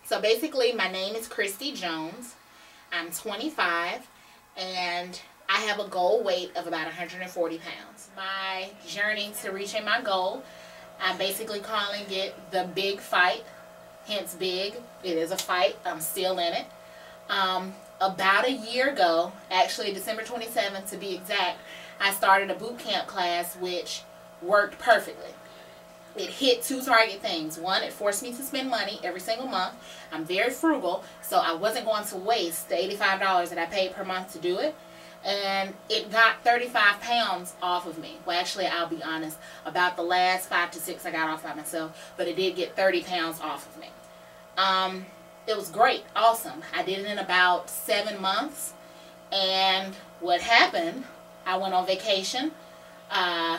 So basically, my name is Christy Jones. I'm 25, and I have a goal weight of about 140 pounds. My journey to reaching my goal, I'm basically calling it the big fight, hence big. It is a fight. I'm still in it. About a year ago, actually December 27th to be exact, I started a boot camp class which worked perfectly. It hit two target things. One, it forced me to spend money every single month. I'm very frugal, so I wasn't going to waste the $85 that I paid per month to do it. And it got 35 pounds off of me. Well, actually, I'll be honest, about the last 5 to 6 I got off by myself, but it did get 30 pounds off of me. It was great, awesome. I did it in about 7 months, and what happened, I went on vacation.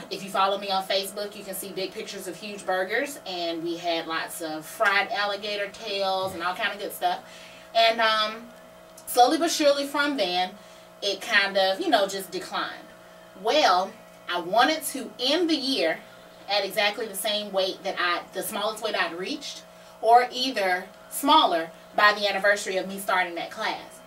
If you follow me on Facebook, you can see big pictures of huge burgers, and we had lots of fried alligator tails and all kind of good stuff. And slowly but surely from then, it kind of, just declined. Well, I wanted to end the year at exactly the same weight that the smallest weight I'd reached, or either smaller by the anniversary of me starting that class.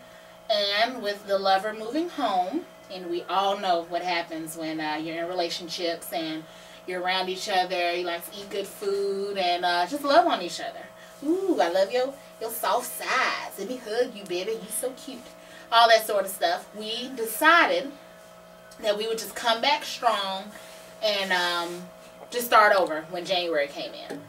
And with the lover moving home, and we all know what happens when you're in relationships and you're around each other, you like to eat good food and just love on each other. Ooh, I love your soft sides. Let me hug you, baby. You're so cute. All that sort of stuff. We decided that we would just come back strong and just start over when January came in.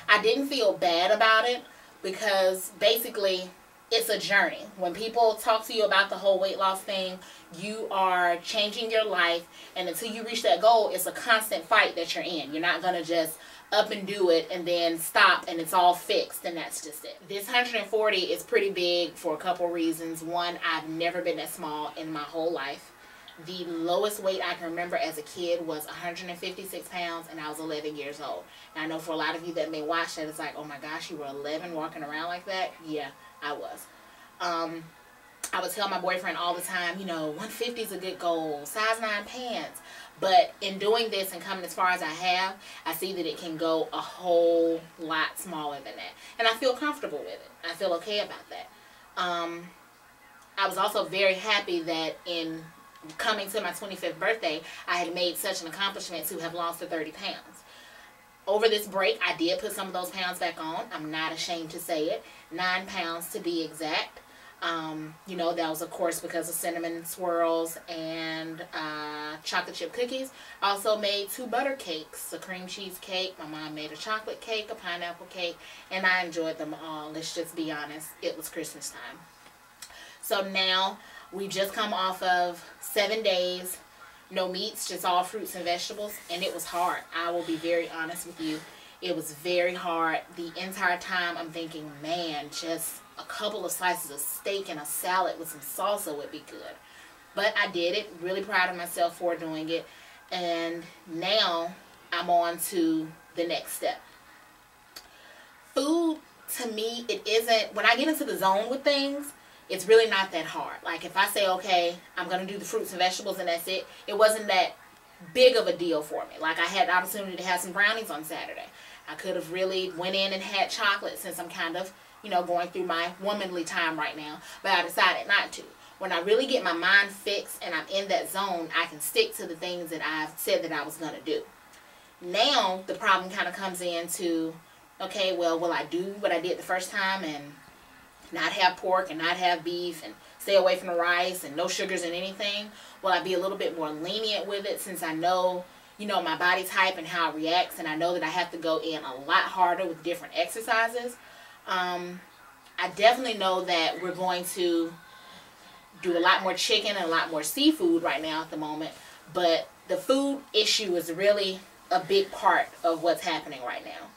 I didn't feel bad about it because basically it's a journey. When people talk to you about the whole weight loss thing, you are changing your life, and until you reach that goal, it's a constant fight that you're in. You're not going to just up and do it and then stop and it's all fixed and that's just it. This 140 is pretty big for a couple reasons. One, I've never been that small in my whole life. The lowest weight I can remember as a kid was 156 pounds, and I was 11 years old. And I know for a lot of you that may watch that, it's like, oh my gosh, you were 11 walking around like that? Yeah, I was. I would tell my boyfriend all the time, 150 is a good goal, size 9 pants. But in doing this and coming as far as I have, I see that it can go a whole lot smaller than that. And I feel comfortable with it. I feel okay about that. I was also very happy that in coming to my 25th birthday, I had made such an accomplishment to have lost the 30 pounds. Over this break, I did put some of those pounds back on. I'm not ashamed to say it. 9 pounds to be exact. That was of course because of cinnamon swirls and chocolate chip cookies. I also made 2 butter cakes, a cream cheese cake. My mom made a chocolate cake, a pineapple cake, and I enjoyed them all. Let's just be honest, it was Christmas time. So now we just come off of 7 days, no meats, just all fruits and vegetables, and it was hard. I will be very honest with you. It was very hard. The entire time I'm thinking, man, just a couple of slices of steak and a salad with some salsa would be good. But I did it. Really proud of myself for doing it. And now I'm on to the next step. Food, to me, it isn't, when I get into the zone with things, it's really not that hard. Like if I say, okay, I'm going to do the fruits and vegetables and that's it, it wasn't that big of a deal for me. Like I had the opportunity to have some brownies on Saturday. I could have really went in and had chocolate since I'm kind of, going through my womanly time right now, but I decided not to. When I really get my mind fixed and I'm in that zone, I can stick to the things that I've said that I was going to do. Now the problem kind of comes into, okay, well, will I do what I did the first time and not have pork and not have beef and stay away from the rice and no sugars and anything? Will I be a little bit more lenient with it since I know, my body type and how it reacts, and I know that I have to go in a lot harder with different exercises? I definitely know that we're going to do a lot more chicken and a lot more seafood right now at the moment, but the food issue is really a big part of what's happening right now.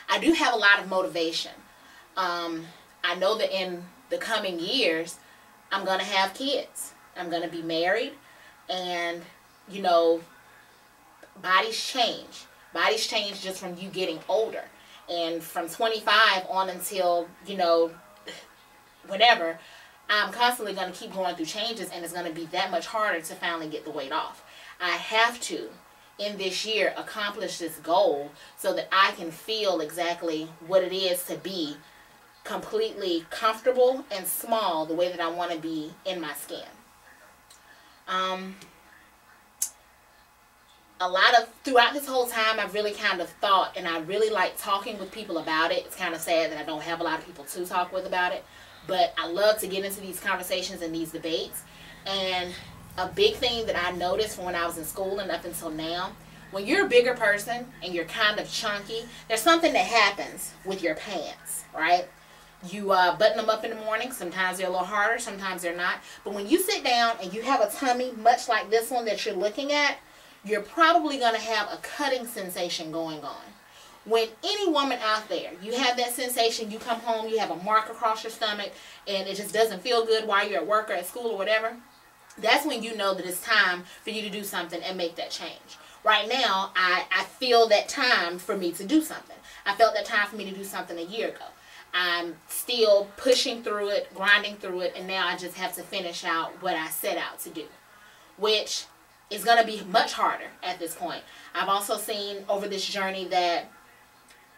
I do have a lot of motivation. I know that in the coming years, I'm going to have kids. I'm going to be married, and, bodies change. Bodies change just from you getting older. And from 25 on until, whenever, I'm constantly going to keep going through changes, and it's going to be that much harder to finally get the weight off. I have to in this year accomplish this goal so that I can feel exactly what it is to be completely comfortable and small the way that I want to be in my skin. Throughout this whole time, I've really kind of thought, and I really like talking with people about it. It's kind of sad that I don't have a lot of people to talk with about it, but I love to get into these conversations and these debates. And a big thing that I noticed from when I was in school and up until now, when you're a bigger person and you're kind of chunky, there's something that happens with your pants, right? You button them up in the morning. Sometimes they're a little harder, sometimes they're not. But when you sit down and you have a tummy much like this one that you're looking at, you're probably going to have a cutting sensation going on. When any woman out there, you have that sensation, you come home, you have a mark across your stomach, and it just doesn't feel good while you're at work or at school or whatever, that's when you know that it's time for you to do something and make that change. Right now, I feel that time for me to do something. I felt that time for me to do something a year ago. I'm still pushing through it, grinding through it, and now I just have to finish out what I set out to do, which is going to be much harder at this point. I've also seen over this journey that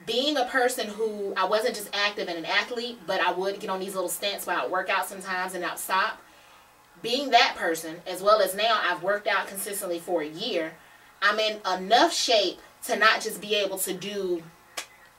being a person who, I wasn't just active and an athlete, but I would get on these little stints where I would work out sometimes and I'd stop. Being that person, as well as now I've worked out consistently for a year, I'm in enough shape to not just be able to do,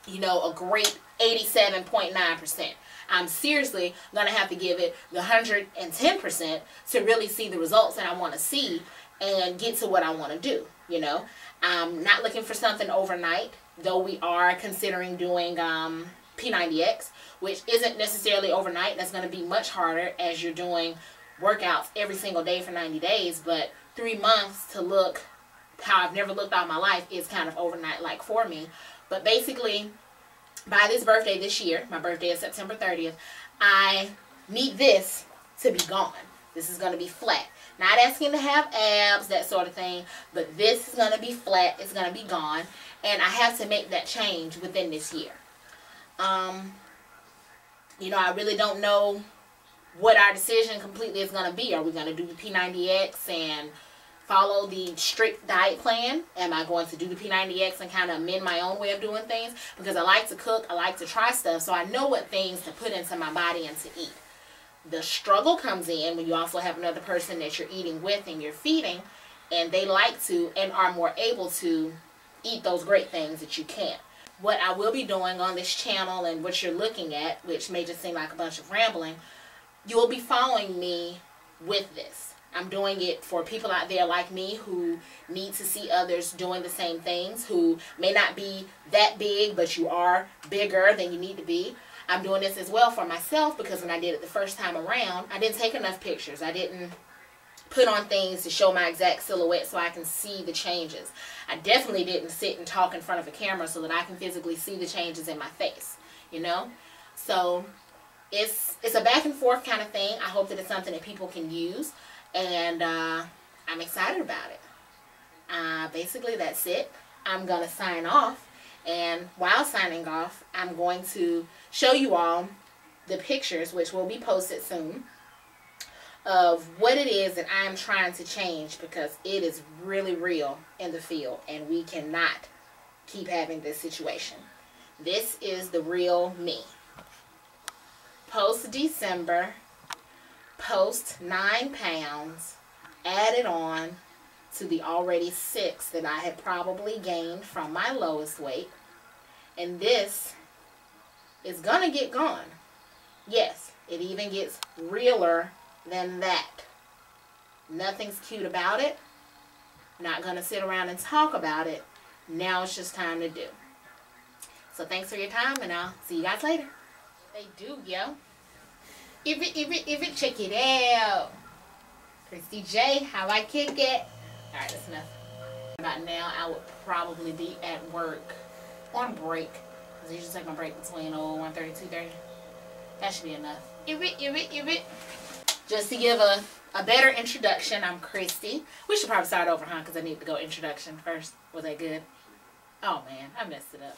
you know, a great 87.9%. I'm seriously going to have to give it the 110% to really see the results that I want to see and get to what I want to do, you know. I'm not looking for something overnight, though we are considering doing P90X, which isn't necessarily overnight. That's going to be much harder as you're doing workouts every single day for 90 days, but 3 months to look how I've never looked all my life is kind of overnight like for me. But basically, by this birthday this year, my birthday is September 30th, I need this to be gone. This is going to be flat. Not asking to have abs, that sort of thing, but this is going to be flat. It's going to be gone, and I have to make that change within this year. You know, I really don't know what our decision completely is going to be. Are we going to do the P90X and follow the strict diet plan? Am I going to do the P90X and kind of amend my own way of doing things? Because I like to cook, I like to try stuff, so I know what things to put into my body and to eat. The struggle comes in when you also have another person that you're eating with and you're feeding, and they like to and are more able to eat those great things that you can't. What I will be doing on this channel and what you're looking at, which may just seem like a bunch of rambling, you will be following me with this. I'm doing it for people out there like me who need to see others doing the same things, who may not be that big, but you are bigger than you need to be. I'm doing this as well for myself because when I did it the first time around, I didn't take enough pictures. I didn't put on things to show my exact silhouette so I can see the changes. I definitely didn't sit and talk in front of a camera so that I can physically see the changes in my face, you know? So it's a back and forth kind of thing. I hope that it's something that people can use, and I'm excited about it. Basically, that's it. I'm going to sign off, and while signing off, I'm going to show you all the pictures, which will be posted soon, of what it is that I am trying to change, because it is really real in the field and we cannot keep having this situation. This is the real me. Post December, post 9 pounds, added on to the already 6 that I had probably gained from my lowest weight. And this is gonna get gone. Yes, it even gets realer than that. Nothing's cute about it. Not gonna sit around and talk about it. Now it's just time to do. So thanks for your time, and I'll see you guys later. They do, yo. If it, check it out. Christy J, how I kick it. Alright, that's enough. About now, I would probably be at work on break. Because I usually take my break between 1:30 and 2:30. That should be enough. Just to give a better introduction, I'm Christy. We should probably start over, huh? Because I need to go introduction first. Was that good? Oh man, I messed it up.